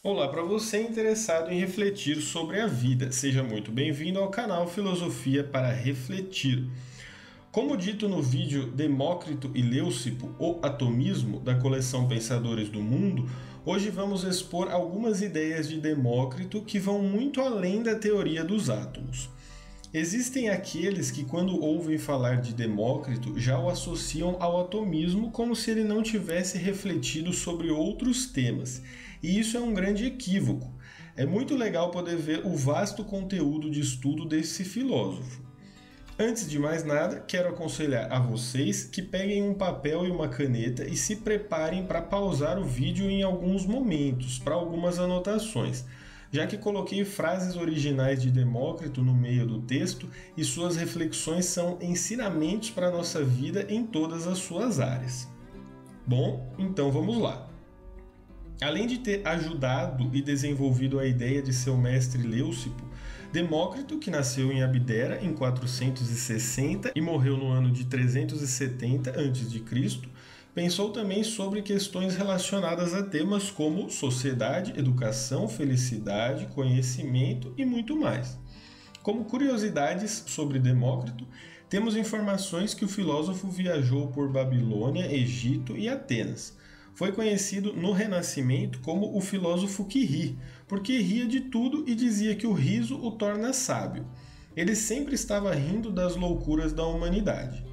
Olá para você interessado em refletir sobre a vida. Seja muito bem-vindo ao canal Filosofia para Refletir. Como dito no vídeo Demócrito e Leucipo, o atomismo, da coleção Pensadores do Mundo, hoje vamos expor algumas ideias de Demócrito que vão muito além da teoria dos átomos. Existem aqueles que, quando ouvem falar de Demócrito, já o associam ao atomismo como se ele não tivesse refletido sobre outros temas, e isso é um grande equívoco. É muito legal poder ver o vasto conteúdo de estudo desse filósofo. Antes de mais nada, quero aconselhar a vocês que peguem um papel e uma caneta e se preparem para pausar o vídeo em alguns momentos, para algumas anotações, já que coloquei frases originais de Demócrito no meio do texto e suas reflexões são ensinamentos para a nossa vida em todas as suas áreas. Bom, então vamos lá. Além de ter ajudado e desenvolvido a ideia de seu mestre Leucipo, Demócrito, que nasceu em Abdera em 460 e morreu no ano de 370 a.C., pensou também sobre questões relacionadas a temas como sociedade, educação, felicidade, conhecimento e muito mais. Como curiosidades sobre Demócrito, temos informações que o filósofo viajou por Babilônia, Egito e Atenas. Foi conhecido no Renascimento como o filósofo que ri, porque ria de tudo e dizia que o riso o torna sábio. Ele sempre estava rindo das loucuras da humanidade.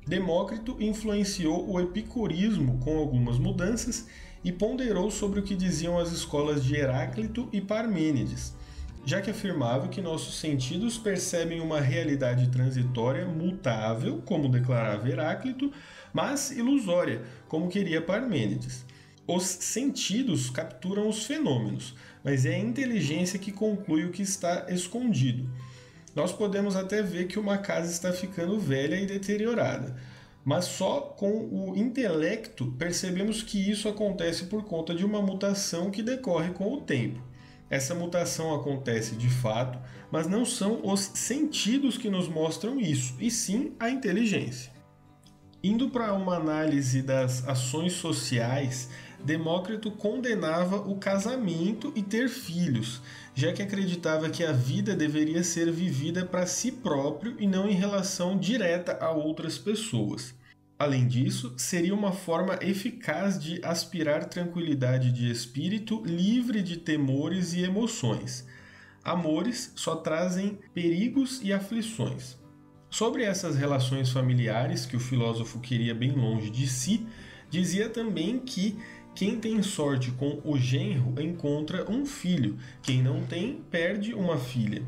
Demócrito influenciou o epicurismo com algumas mudanças e ponderou sobre o que diziam as escolas de Heráclito e Parmênides, já que afirmava que nossos sentidos percebem uma realidade transitória mutável, como declarava Heráclito, mas ilusória, como queria Parmênides. Os sentidos capturam os fenômenos, mas é a inteligência que conclui o que está escondido. Nós podemos até ver que uma casa está ficando velha e deteriorada, mas só com o intelecto percebemos que isso acontece por conta de uma mutação que decorre com o tempo. Essa mutação acontece de fato, mas não são os sentidos que nos mostram isso, e sim a inteligência. Indo para uma análise das ações sociais, Demócrito condenava o casamento e ter filhos, já que acreditava que a vida deveria ser vivida para si próprio e não em relação direta a outras pessoas. Além disso, seria uma forma eficaz de aspirar tranquilidade de espírito livre de temores e emoções. Amores só trazem perigos e aflições. Sobre essas relações familiares que o filósofo queria bem longe de si, dizia também que quem tem sorte com o genro encontra um filho, quem não tem perde uma filha.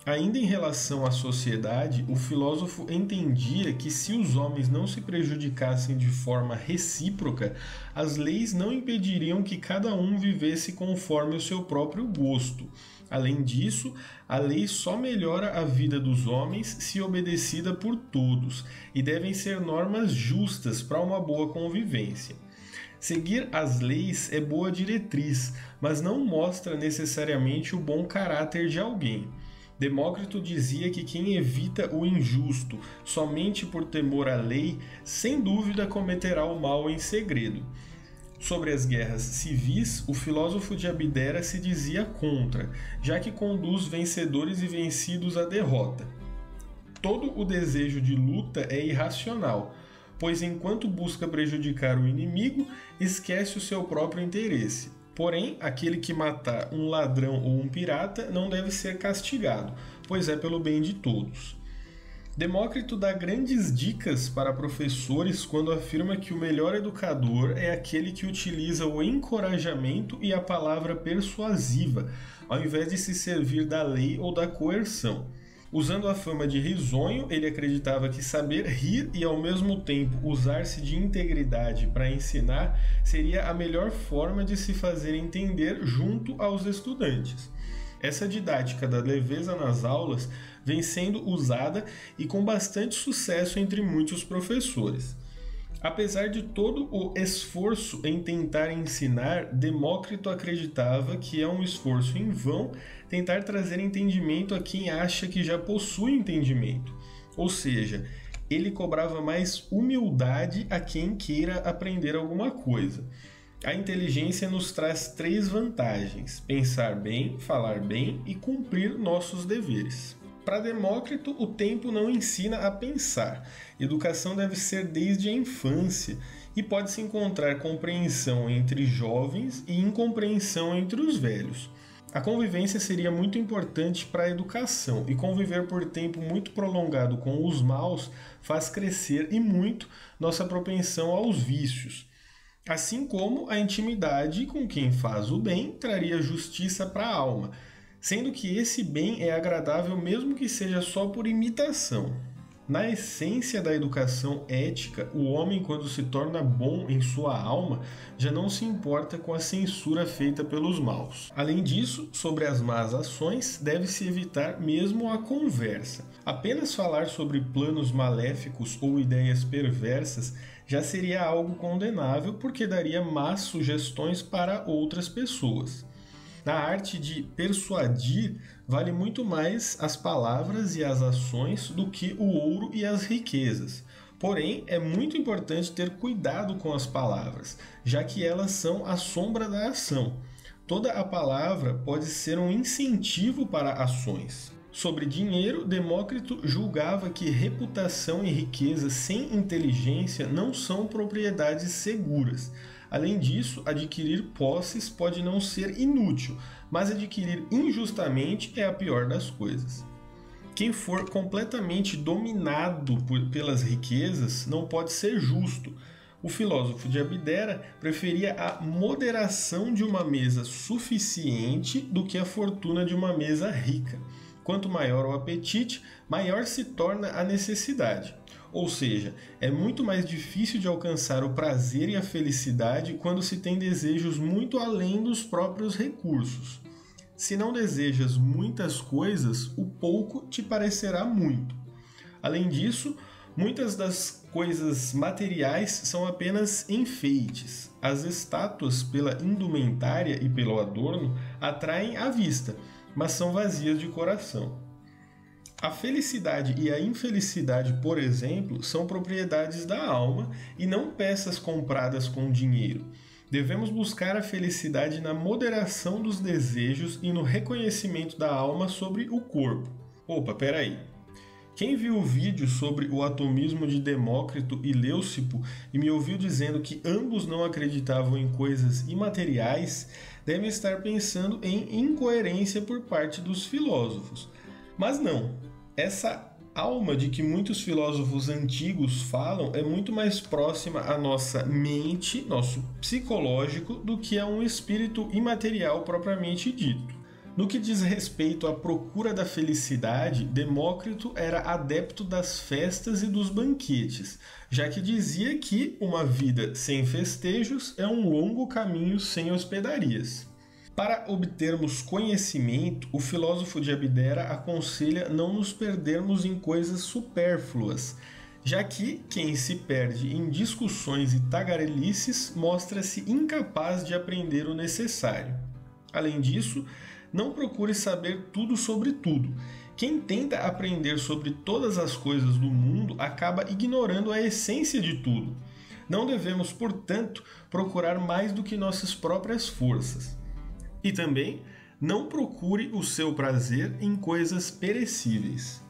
Ainda em relação à sociedade, o filósofo entendia que se os homens não se prejudicassem de forma recíproca, as leis não impediriam que cada um vivesse conforme o seu próprio gosto. Além disso, a lei só melhora a vida dos homens se obedecida por todos, e devem ser normas justas para uma boa convivência. Seguir as leis é boa diretriz, mas não mostra necessariamente o bom caráter de alguém. Demócrito dizia que quem evita o injusto somente por temor à lei, sem dúvida cometerá o mal em segredo. Sobre as guerras civis, o filósofo de Abdera se dizia contra, já que conduz vencedores e vencidos à derrota. Todo o desejo de luta é irracional, pois enquanto busca prejudicar o inimigo, esquece o seu próprio interesse. Porém, aquele que matar um ladrão ou um pirata não deve ser castigado, pois é pelo bem de todos. Demócrito dá grandes dicas para professores quando afirma que o melhor educador é aquele que utiliza o encorajamento e a palavra persuasiva, ao invés de se servir da lei ou da coerção. Usando a fama de risonho, ele acreditava que saber rir e ao mesmo tempo usar-se de integridade para ensinar seria a melhor forma de se fazer entender junto aos estudantes. Essa didática da leveza nas aulas vem sendo usada e com bastante sucesso entre muitos professores. Apesar de todo o esforço em tentar ensinar, Demócrito acreditava que é um esforço em vão tentar trazer entendimento a quem acha que já possui entendimento. Ou seja, ele cobrava mais humildade a quem queira aprender alguma coisa. A inteligência nos traz 3 vantagens: pensar bem, falar bem e cumprir nossos deveres. Para Demócrito, o tempo não ensina a pensar. Educação deve ser desde a infância e pode-se encontrar compreensão entre jovens e incompreensão entre os velhos. A convivência seria muito importante para a educação, e conviver por tempo muito prolongado com os maus faz crescer e muito nossa propensão aos vícios. Assim como a intimidade com quem faz o bem traria justiça para a alma, sendo que esse bem é agradável mesmo que seja só por imitação. Na essência da educação ética, o homem, quando se torna bom em sua alma, já não se importa com a censura feita pelos maus. Além disso, sobre as más ações, deve-se evitar mesmo a conversa. Apenas falar sobre planos maléficos ou ideias perversas já seria algo condenável, porque daria más sugestões para outras pessoas. Na arte de persuadir, vale muito mais as palavras e as ações do que o ouro e as riquezas. Porém, é muito importante ter cuidado com as palavras, já que elas são a sombra da ação. Toda a palavra pode ser um incentivo para ações. Sobre dinheiro, Demócrito julgava que reputação e riqueza sem inteligência não são propriedades seguras. Além disso, adquirir posses pode não ser inútil, mas adquirir injustamente é a pior das coisas. Quem for completamente dominado pelas riquezas não pode ser justo. O filósofo de Abdera preferia a moderação de uma mesa suficiente do que a fortuna de uma mesa rica. Quanto maior o apetite, maior se torna a necessidade. Ou seja, é muito mais difícil de alcançar o prazer e a felicidade quando se tem desejos muito além dos próprios recursos. Se não desejas muitas coisas, o pouco te parecerá muito. Além disso, muitas das coisas materiais são apenas enfeites. As estátuas, pela indumentária e pelo adorno, atraem a vista, mas são vazias de coração. A felicidade e a infelicidade, por exemplo, são propriedades da alma e não peças compradas com dinheiro. Devemos buscar a felicidade na moderação dos desejos e no reconhecimento da alma sobre o corpo. Opa, peraí. Quem viu o vídeo sobre o atomismo de Demócrito e Leucipo e me ouviu dizendo que ambos não acreditavam em coisas imateriais, deve estar pensando em incoerência por parte dos filósofos. Mas não, essa alma de que muitos filósofos antigos falam é muito mais próxima à nossa mente, nosso psicológico, do que a um espírito imaterial propriamente dito. No que diz respeito à procura da felicidade, Demócrito era adepto das festas e dos banquetes, já que dizia que uma vida sem festejos é um longo caminho sem hospedarias. Para obtermos conhecimento, o filósofo de Abdera aconselha não nos perdermos em coisas supérfluas, já que quem se perde em discussões e tagarelices mostra-se incapaz de aprender o necessário. Além disso, não procure saber tudo sobre tudo. Quem tenta aprender sobre todas as coisas do mundo acaba ignorando a essência de tudo. Não devemos, portanto, procurar mais do que nossas próprias forças. E também, não procure o seu prazer em coisas perecíveis.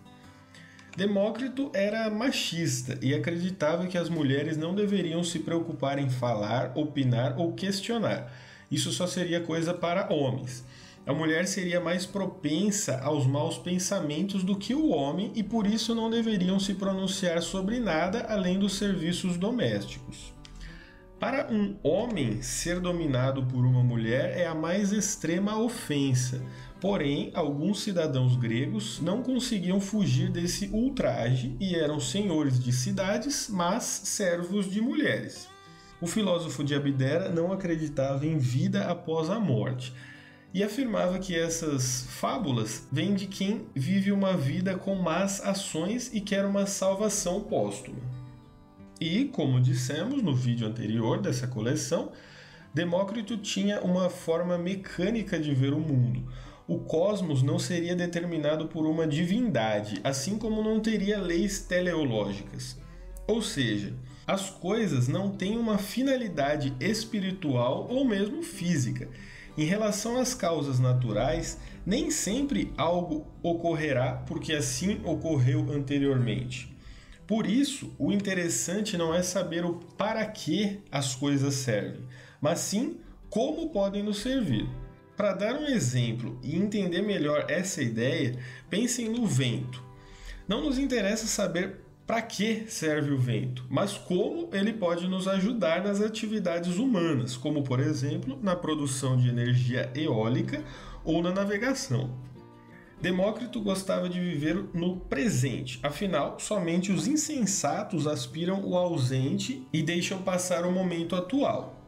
Demócrito era machista e acreditava que as mulheres não deveriam se preocupar em falar, opinar ou questionar. Isso só seria coisa para homens. A mulher seria mais propensa aos maus pensamentos do que o homem e por isso não deveriam se pronunciar sobre nada além dos serviços domésticos. Para um homem, ser dominado por uma mulher é a mais extrema ofensa. Porém, alguns cidadãos gregos não conseguiam fugir desse ultraje e eram senhores de cidades, mas servos de mulheres. O filósofo de Abdera não acreditava em vida após a morte e afirmava que essas fábulas vêm de quem vive uma vida com más ações e quer uma salvação póstuma. E, como dissemos no vídeo anterior dessa coleção, Demócrito tinha uma forma mecânica de ver o mundo. O cosmos não seria determinado por uma divindade, assim como não teria leis teleológicas. Ou seja, As coisas não têm uma finalidade espiritual ou mesmo física. Em relação às causas naturais, nem sempre algo ocorrerá porque assim ocorreu anteriormente. Por isso, o interessante não é saber o para que as coisas servem, mas sim como podem nos servir. Para dar um exemplo e entender melhor essa ideia, pensem no vento. Não nos interessa saber para que serve o vento, mas como ele pode nos ajudar nas atividades humanas, como por exemplo na produção de energia eólica ou na navegação. Demócrito gostava de viver no presente, afinal, somente os insensatos aspiram o ausente e deixam passar o momento atual.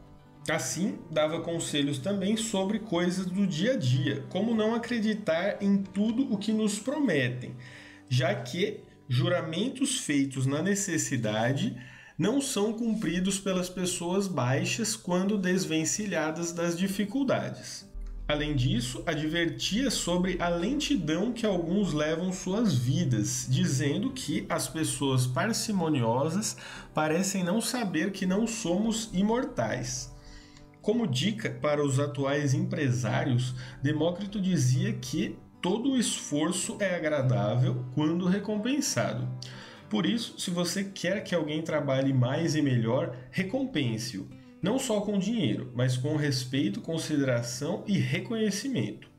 Assim, dava conselhos também sobre coisas do dia a dia, como não acreditar em tudo o que nos prometem, já que juramentos feitos na necessidade não são cumpridos pelas pessoas baixas quando desvencilhadas das dificuldades. Além disso, advertia sobre a lentidão que alguns levam suas vidas, dizendo que as pessoas parcimoniosas parecem não saber que não somos imortais. Como dica para os atuais empresários, Demócrito dizia que todo o esforço é agradável quando recompensado. Por isso, se você quer que alguém trabalhe mais e melhor, recompense-o. Não só com dinheiro, mas com respeito, consideração e reconhecimento.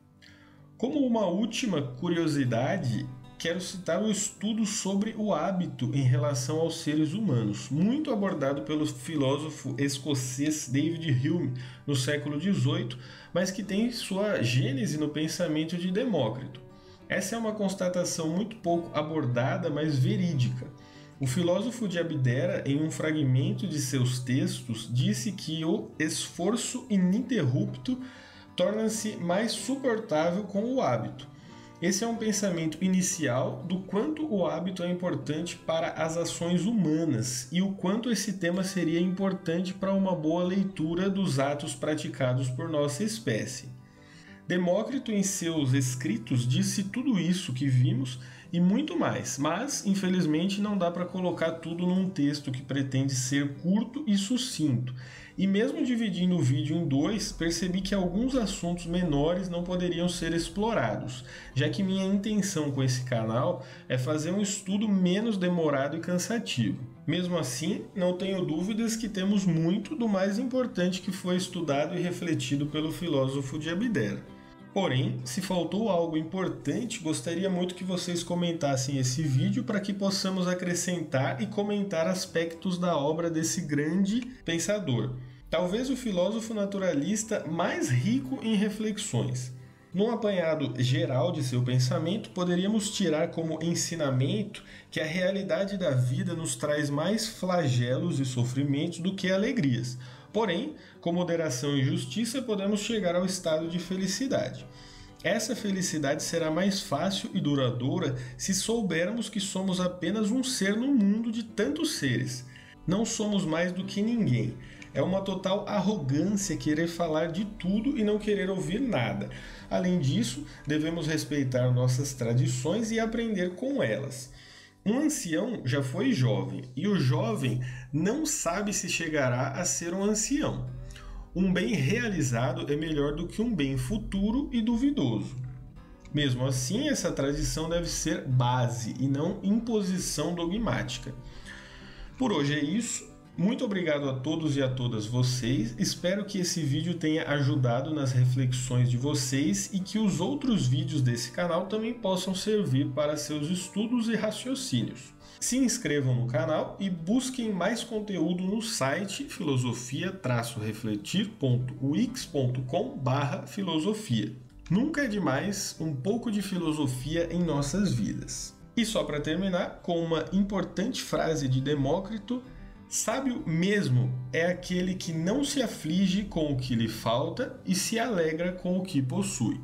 Como uma última curiosidade, quero citar um estudo sobre o hábito em relação aos seres humanos, muito abordado pelo filósofo escocês David Hume no século XVIII, mas que tem sua gênese no pensamento de Demócrito. Essa é uma constatação muito pouco abordada, mas verídica. O filósofo de Abdera, em um fragmento de seus textos, disse que o esforço ininterrupto torna-se mais suportável com o hábito. Esse é um pensamento inicial do quanto o hábito é importante para as ações humanas e o quanto esse tema seria importante para uma boa leitura dos atos praticados por nossa espécie. Demócrito, em seus escritos, disse tudo isso que vimos e muito mais, mas, infelizmente, não dá para colocar tudo num texto que pretende ser curto e sucinto. E mesmo dividindo o vídeo em dois, percebi que alguns assuntos menores não poderiam ser explorados, já que minha intenção com esse canal é fazer um estudo menos demorado e cansativo. Mesmo assim, não tenho dúvidas que temos muito do mais importante que foi estudado e refletido pelo filósofo de Abdera. Porém, se faltou algo importante, gostaria muito que vocês comentassem esse vídeo para que possamos acrescentar e comentar aspectos da obra desse grande pensador. Talvez o filósofo naturalista mais rico em reflexões. Num apanhado geral de seu pensamento, poderíamos tirar como ensinamento que a realidade da vida nos traz mais flagelos e sofrimentos do que alegrias. Porém, com moderação e justiça, podemos chegar ao estado de felicidade. Essa felicidade será mais fácil e duradoura se soubermos que somos apenas um ser no mundo de tantos seres. Não somos mais do que ninguém. É uma total arrogância querer falar de tudo e não querer ouvir nada. Além disso, devemos respeitar nossas tradições e aprender com elas. Um ancião já foi jovem, e o jovem não sabe se chegará a ser um ancião. Um bem realizado é melhor do que um bem futuro e duvidoso. Mesmo assim, essa tradição deve ser base e não imposição dogmática. Por hoje é isso. Muito obrigado a todos e a todas vocês. Espero que esse vídeo tenha ajudado nas reflexões de vocês e que os outros vídeos desse canal também possam servir para seus estudos e raciocínios. Se inscrevam no canal e busquem mais conteúdo no site filosofia-refletir.wix.com/filosofia. Nunca é demais um pouco de filosofia em nossas vidas. E só para terminar, com uma importante frase de Demócrito: sábio mesmo é aquele que não se aflige com o que lhe falta e se alegra com o que possui.